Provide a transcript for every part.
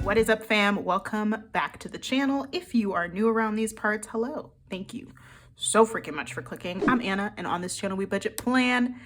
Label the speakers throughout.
Speaker 1: What is up, fam? Welcome back to the channel. If you are new around these parts, hello. Thank you so freaking much for clicking. I'm Anna, and on this channel we budget plan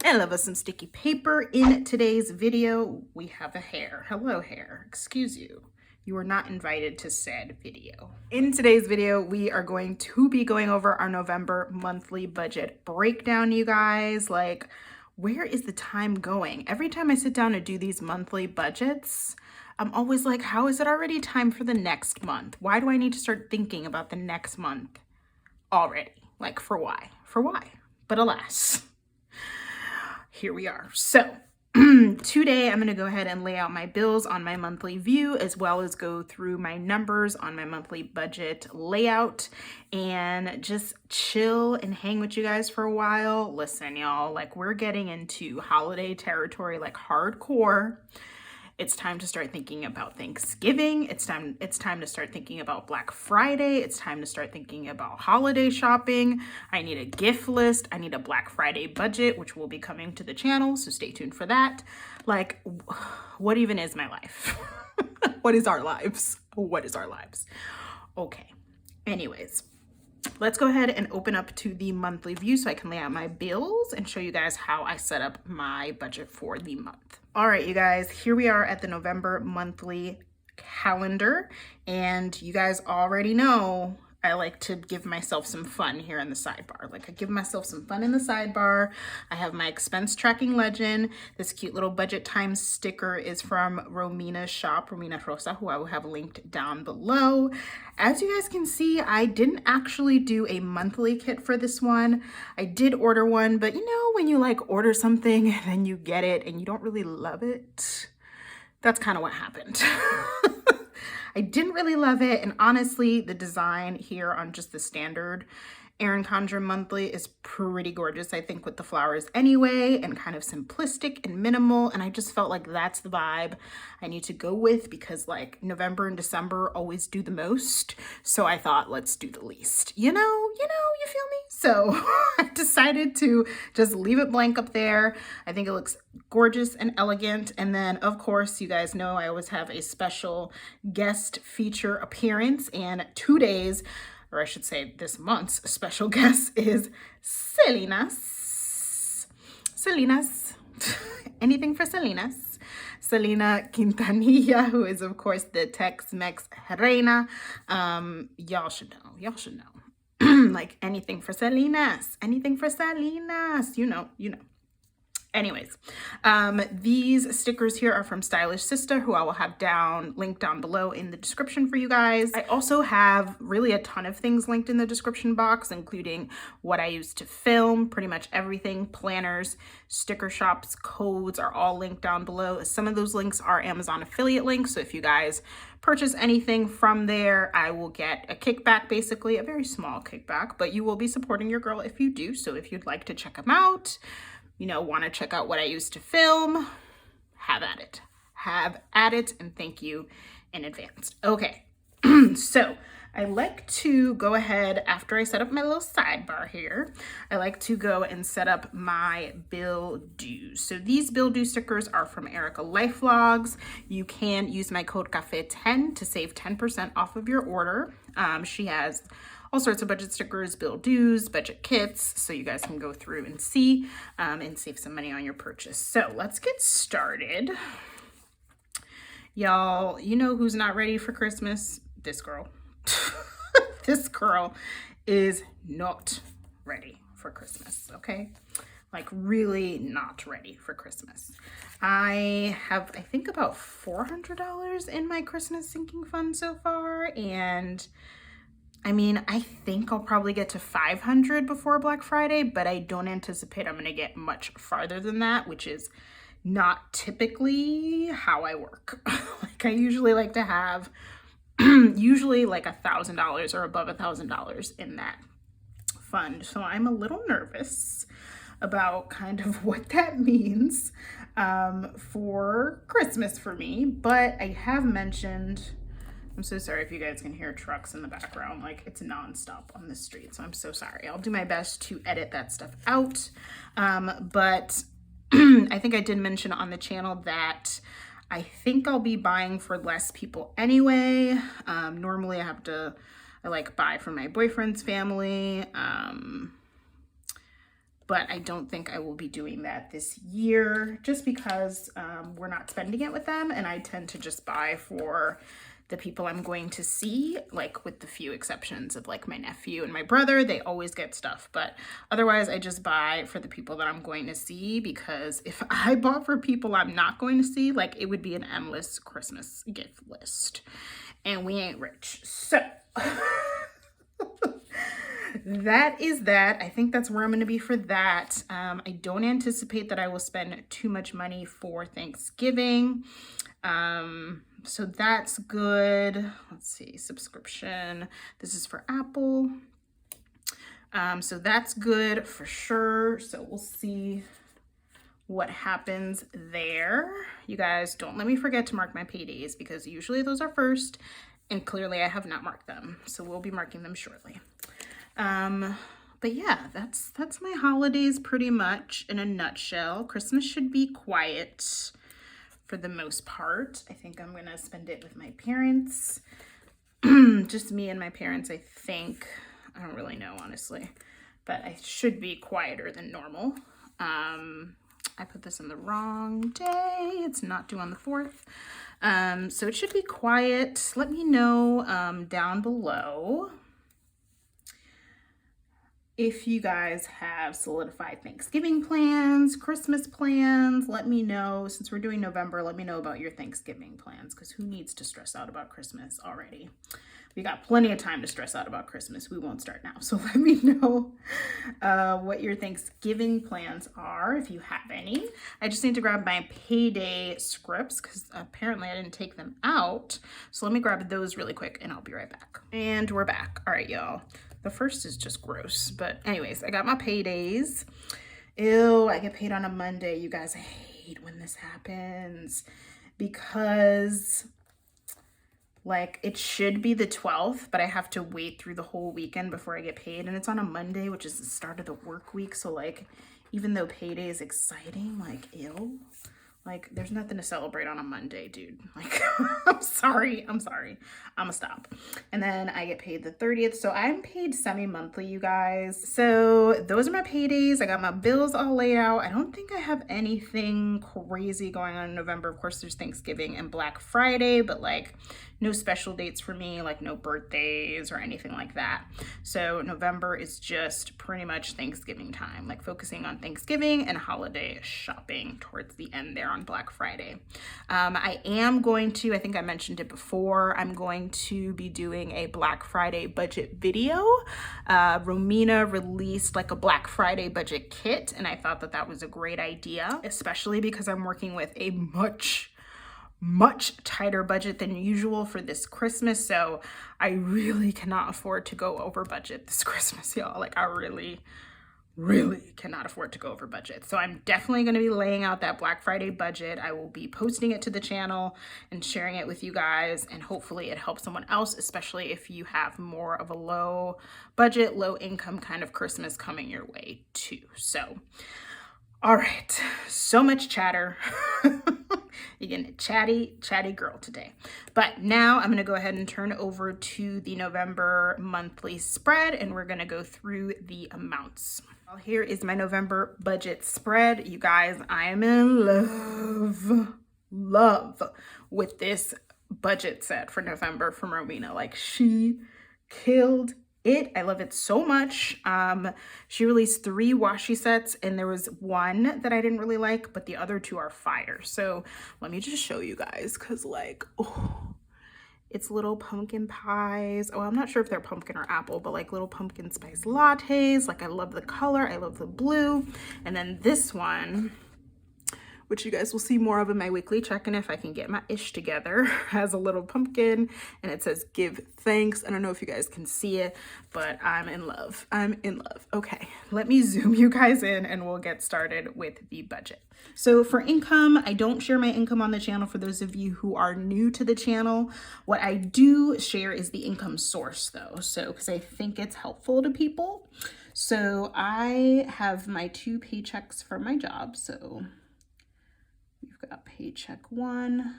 Speaker 1: and love us some sticky paper. In today's video, we have a hair. Hello, hair. Excuse you. You are not invited to said video. In today's video, we are going to be going over our November monthly budget breakdown, you guys. Like, where is the time going? Every time I sit down to do these monthly budgets, I'm always like, how is it already time for the next month? Why do I need to start thinking about the next month already? Like, for why? For why? But alas, here we are. So today I'm going to go ahead and lay out my bills on my monthly view, as well as go through my numbers on my monthly budget layout and just chill and hang with you guys for a while. Listen, y'all, like, we're getting into holiday territory, like hardcore. It's time to start thinking about Thanksgiving. It's time to start thinking about Black Friday. It's time to start thinking about holiday shopping. I need a gift list. I need a Black Friday budget, which will be coming to the channel, so stay tuned for that. Like, what even is my life? What is our lives? What is our lives? Okay. Anyways, let's go ahead and open up to the monthly view so I can lay out my bills and show you guys how I set up my budget for the month. All right, you guys, here we are at the November monthly calendar, and you guys already know I like to give myself some fun here in the sidebar. Like, I give myself some fun in the sidebar. I have my expense tracking legend. This cute little budget time sticker is from Romina's shop, Romina Rosa, who I will have linked down below. As you guys can see, I didn't actually do a monthly kit for this one. I did order one, but you know, when you like order something and then you get it and you don't really love it, that's kind of what happened. I didn't really love it, and honestly, the design here on just the standard Erin Condren Monthly is pretty gorgeous, I think, with the flowers anyway, and kind of simplistic and minimal, and I just felt like that's the vibe I need to go with, because like November and December always do the most, so I thought, let's do the least. You feel me? So I decided to just leave it blank up there. I think it looks gorgeous and elegant, and then of course, you guys know I always have a special guest feature appearance, and today's, or I should say this month's special guest is Salinas. Anything for Salinas. Selena Quintanilla, who is of course the Tex-Mex reina. Y'all should know. Like, anything for Salinas. You know. Anyways, these stickers here are from Stylish Sister, who I will have linked down below in the description for you guys. I also have really a ton of things linked in the description box, including what I use to film, pretty much everything, planners, sticker shops, codes are all linked down below. Some of those links are Amazon affiliate links, so if you guys purchase anything from there, I will get a kickback, basically, a very small kickback, but you will be supporting your girl if you do. So if you'd like to check them out, want to check out what I used to film, have at it, and thank you in advance. Okay, so I like to go ahead, after I set up my little sidebar here, I like to go and set up my bill dues. So these bill due stickers are from Erica Life Vlogs. You can use my code CAFE10 to save 10% off of your order. She has all sorts of budget stickers, bill dues, budget kits, so you guys can go through and see and save some money on your purchase. So let's get started. Y'all, you know who's not ready for Christmas? This girl. This girl is not ready for Christmas, okay? Like, really not ready for Christmas. I have, I think, about $400 in my Christmas sinking fund so far, and I mean, I think I'll probably get to 500 before Black Friday, but I don't anticipate I'm gonna get much farther than that, which is not typically how I work. Like, I usually like to have usually like $1,000 or above $1,000 in that fund. So I'm a little nervous about kind of what that means for Christmas for me, but I have mentioned, I'm so sorry if you guys can hear trucks in the background, like it's nonstop on the street, so I'm so sorry. I'll do my best to edit that stuff out, but I think I did mention on the channel that I think I'll be buying for less people anyway. Normally I like buy for my boyfriend's family. But I don't think I will be doing that this year just because we're not spending it with them, and I tend to just buy for the people I'm going to see, like with the few exceptions of like my nephew and my brother. They always get stuff, but otherwise I just buy for the people that I'm going to see, because if I bought for people I'm not going to see, like it would be an endless Christmas gift list, and we ain't rich. So that is that. I think that's where I'm going to be for that. I don't anticipate that I will spend too much money for Thanksgiving. So that's good. Let's see, subscription. This is for Apple. So that's good for sure. So we'll see what happens there. You guys, don't let me forget to mark my paydays, because usually those are first, and clearly I have not marked them. So we'll be marking them shortly. But yeah, that's my holidays pretty much in a nutshell. Christmas should be quiet for the most part. I think I'm gonna spend it with my parents. Just me and my parents, I think. I don't really know, honestly, but I should be quieter than normal. I put this in the wrong day. It's not due on the 4th. So it should be quiet. Let me know down below if you guys have solidified Thanksgiving plans, Christmas plans. Let me know. Since we're doing November, let me know about your Thanksgiving plans, because who needs to stress out about Christmas already? We got plenty of time to stress out about Christmas. We won't start now. So let me know what your Thanksgiving plans are, if you have any. I just need to grab my payday scripts, because apparently I didn't take them out. So let me grab those really quick and I'll be right back. And we're back. All right, y'all. The first is just gross, but anyways, I got my paydays. Ew, I get paid on a Monday. You guys, I hate when this happens, because like it should be the 12th, but I have to wait through the whole weekend before I get paid, and it's on a Monday, which is the start of the work week. So like, even though payday is exciting, like ew. Like, there's nothing to celebrate on a Monday, dude. Like, I'm sorry. I'm gonna stop. And then I get paid the 30th. So I'm paid semi-monthly, you guys. So those are my paydays. I got my bills all laid out. I don't think I have anything crazy going on in November. Of course, there's Thanksgiving and Black Friday, but like no special dates for me, like no birthdays or anything like that. So November is just pretty much Thanksgiving time, like focusing on Thanksgiving and holiday shopping towards the end there on Black Friday. I am going to, I think I mentioned it before, I'm going to be doing a Black Friday budget video. Romina released like a Black Friday budget kit, and I thought that that was a great idea, especially because I'm working with a much tighter budget than usual for this Christmas. So I really cannot afford to go over budget this Christmas, y'all. Like I really cannot afford to go over budget. So I'm definitely going to be laying out that Black Friday budget. I will be posting it to the channel and sharing it with you guys, and hopefully it helps someone else, especially if you have more of a low budget, low income kind of Christmas coming your way too. So all right, so much chatter. You're getting a chatty girl today. But now I'm gonna go ahead and turn over to the November monthly spread, and we're gonna go through the amounts. Well, here is my November budget spread. You guys, I am in love with this budget set for November from Romina. Like she killed it. I love it so much. She released 3 washi sets, and there was one that I didn't really like, but the other 2 are fire. So let me just show you guys, because like, oh, it's little pumpkin pies. Oh, I'm not sure if they're pumpkin or apple, but like little pumpkin spice lattes. Like I love the color, I love the blue. And then this one, which you guys will see more of in my weekly check-in if I can get my ish together, has a little pumpkin and it says give thanks. I don't know if you guys can see it, but I'm in love. Okay, let me zoom you guys in and we'll get started with the budget. So for income, I don't share my income on the channel for those of you who are new to the channel. What I do share is the income source though, so because I think it's helpful to people. So I have my 2 paychecks from my job, so we've got paycheck 1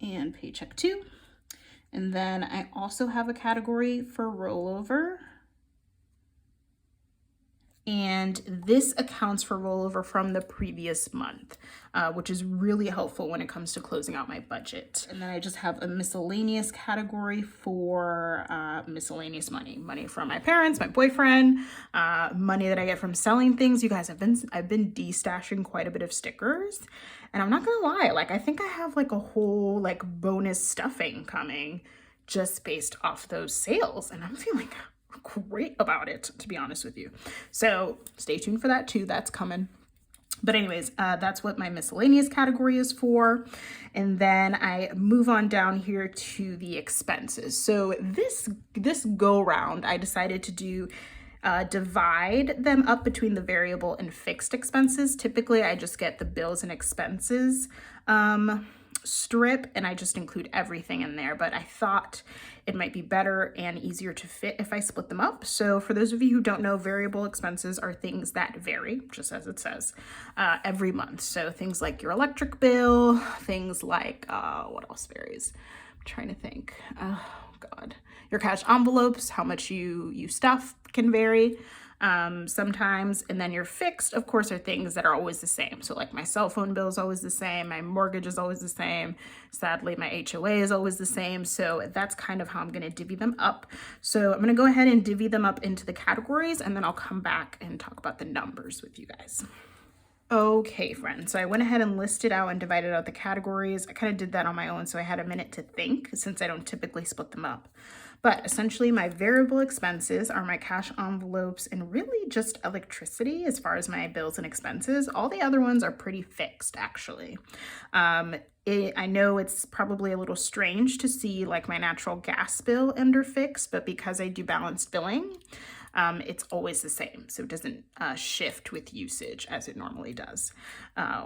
Speaker 1: and paycheck 2. And then I also have a category for rollover. And this accounts for rollover from the previous month, which is really helpful when it comes to closing out my budget. And then I just have a miscellaneous category for miscellaneous money from my parents, my boyfriend, money that I get from selling things. You guys, I've been de-stashing quite a bit of stickers, and I'm not gonna lie, like I think I have like a whole like bonus stuffing coming just based off those sales, and I'm feeling great about it, to be honest with you. So stay tuned for that too, that's coming. But anyways, that's what my miscellaneous category is for. And then I move on down here to the expenses. So this go round, I decided to do divide them up between the variable and fixed expenses. Typically I just get the bills and expenses strip and I just include everything in there, but I thought it might be better and easier to fit if I split them up. So for those of you who don't know, variable expenses are things that vary, just as it says, every month. So things like your electric bill, things like, what else varies? I'm trying to think. Oh God. Your cash envelopes, how much you stuff can vary sometimes. And then your fixed, of course, are things that are always the same. So like my cell phone bill is always the same. My mortgage is always the same. Sadly, my HOA is always the same. So that's kind of how I'm going to divvy them up. So I'm going to go ahead and divvy them up into the categories, and then I'll come back and talk about the numbers with you guys. Okay, friends, so I went ahead and listed out and divided out the categories. I kind of did that on my own, so I had a minute to think since I don't typically split them up. But essentially my variable expenses are my cash envelopes and really just electricity as far as my bills and expenses. All the other ones are pretty fixed, actually. I know it's probably a little strange to see like my natural gas bill under fixed, but because I do balanced billing, it's always the same. So it doesn't shift with usage as it normally does,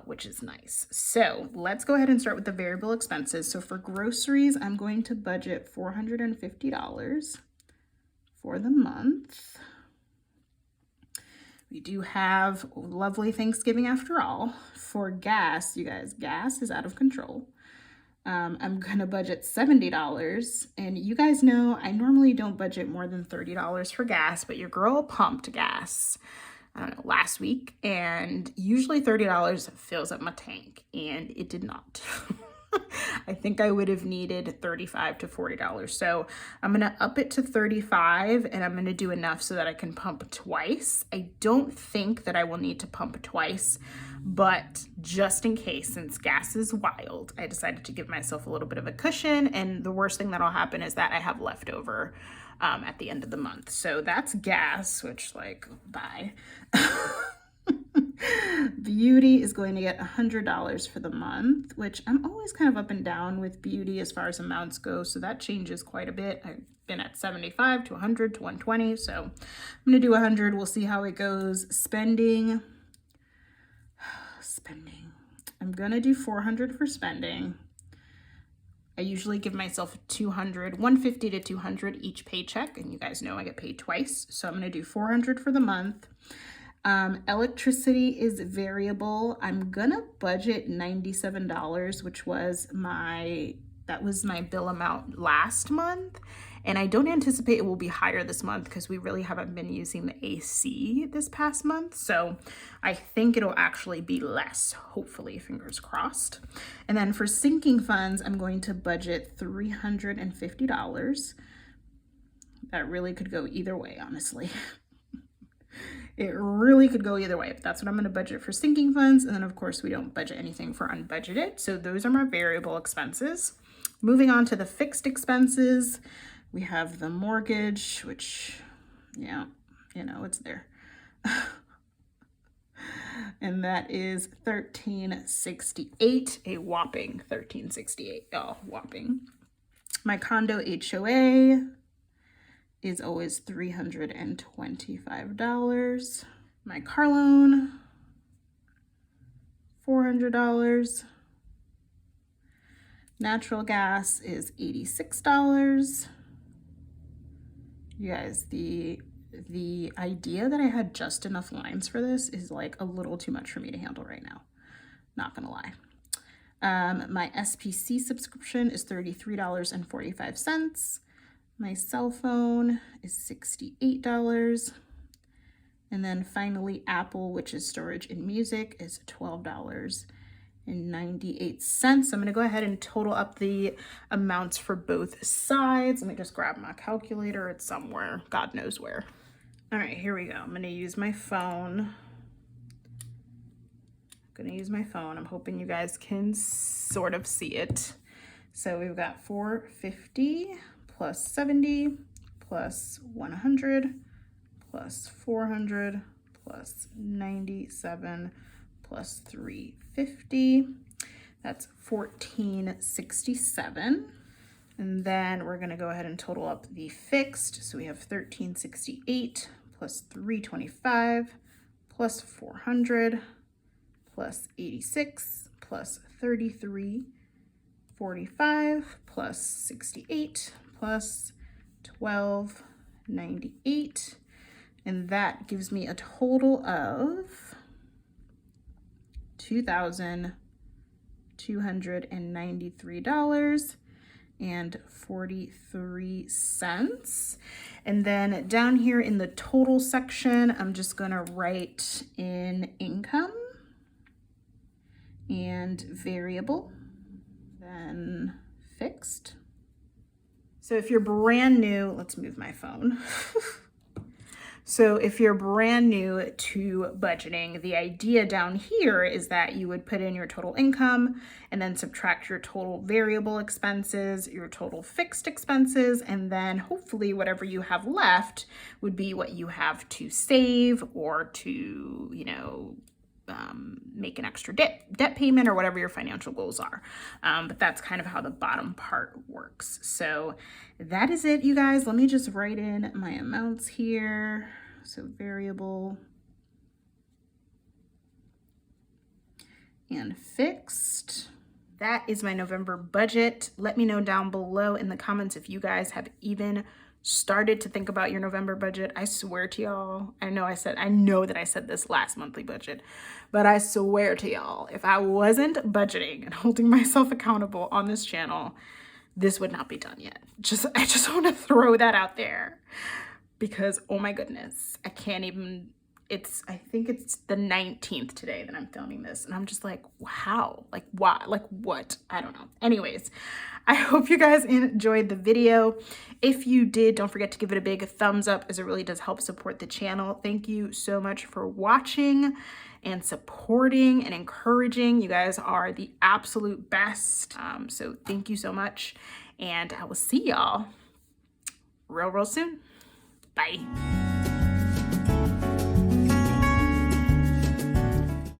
Speaker 1: which is nice. So let's go ahead and start with the variable expenses. So for groceries, I'm going to budget $450 for the month. We do have lovely Thanksgiving after all. For gas, you guys, gas is out of control. I'm gonna budget $70, and you guys know I normally don't budget more than $30 for gas, but your girl pumped gas, I don't know, last week, and usually $30 fills up my tank, and it did not. I think I would have needed $35 to $40. So I'm gonna up it to $35, and I'm gonna do enough so that I can pump twice. I don't think that I will need to pump twice, but just in case, since gas is wild, I decided to give myself a little bit of a cushion, and the worst thing that'll happen is that I have leftover at the end of the month. So that's gas, which like, bye. Beauty is going to get $100 for the month, which I'm always kind of up and down with beauty as far as amounts go, so that changes quite a bit. I've been at 75 to 100 to 120, so I'm gonna do 100. We'll see how it goes. Spending, I'm gonna do 400 for spending. I usually give myself 200, 150 to 200 each paycheck, and you guys know I get paid twice, so I'm gonna do 400 for the month. Electricity is variable. I'm gonna budget $97, which was my bill amount last month. And I don't anticipate it will be higher this month because we really haven't been using the AC this past month. So I think it'll actually be less, hopefully, fingers crossed. And then for sinking funds, I'm going to budget $350. That really could go either way, honestly. It really could go either way, but that's what I'm going to budget for sinking funds. And then of course we don't budget anything for unbudgeted. So those are my variable expenses. Moving on to the fixed expenses, we have the mortgage, which, yeah, you know, it's there. And that is $1,368, a whopping $1,368, oh, whopping. My condo HOA is always $325. My car loan, $400. Natural gas is $86. You guys, the idea that I had just enough lines for this is like a little too much for me to handle right now. Not gonna lie. My SPC subscription is $33.45. My cell phone is $68. And then finally Apple, which is storage and music, is $12.98. I'm going to go ahead and total up the amounts for both sides. Let me just grab my calculator. It's somewhere, God knows where. All right, here we go. I'm going to use my phone. I'm hoping you guys can sort of see it. So we've got 450 plus 70 plus 100 plus 400 plus 97 plus 350. That's 1467. And then we're going to go ahead and total up the fixed. So we have 1368 plus 325 plus 400 plus 86 plus 3345 plus 68 plus 1298. And that gives me a total of $2,293.43. And then down here in the total section, I'm just gonna write in income and variable, then fixed. So if you're brand new, let's move my phone. So if you're brand new to budgeting, the idea down here is that you would put in your total income and then subtract your total variable expenses, your total fixed expenses, and then hopefully whatever you have left would be what you have to save or to, make an extra debt payment or whatever your financial goals are. But that's kind of how the bottom part works. So that is it, you guys. Let me just write in my amounts here. So variable and fixed. That is my November budget. Let me know down below in the comments if you guys have even started to think about your November budget. I swear to y'all, I know that I said this last monthly budget, but I swear to y'all, if I wasn't budgeting and holding myself accountable on this channel, this would not be done yet. I just want to throw that out there because, oh my goodness, I can't even, I think it's the 19th today that I'm filming this. And I'm just like, how? Like, why? Like, what? I don't know. Anyways, I hope you guys enjoyed the video. If you did, don't forget to give it a big thumbs up as it really does help support the channel. Thank you so much for watching and supporting and encouraging. You guys are the absolute best. So thank you so much. And I will see y'all real soon. Bye.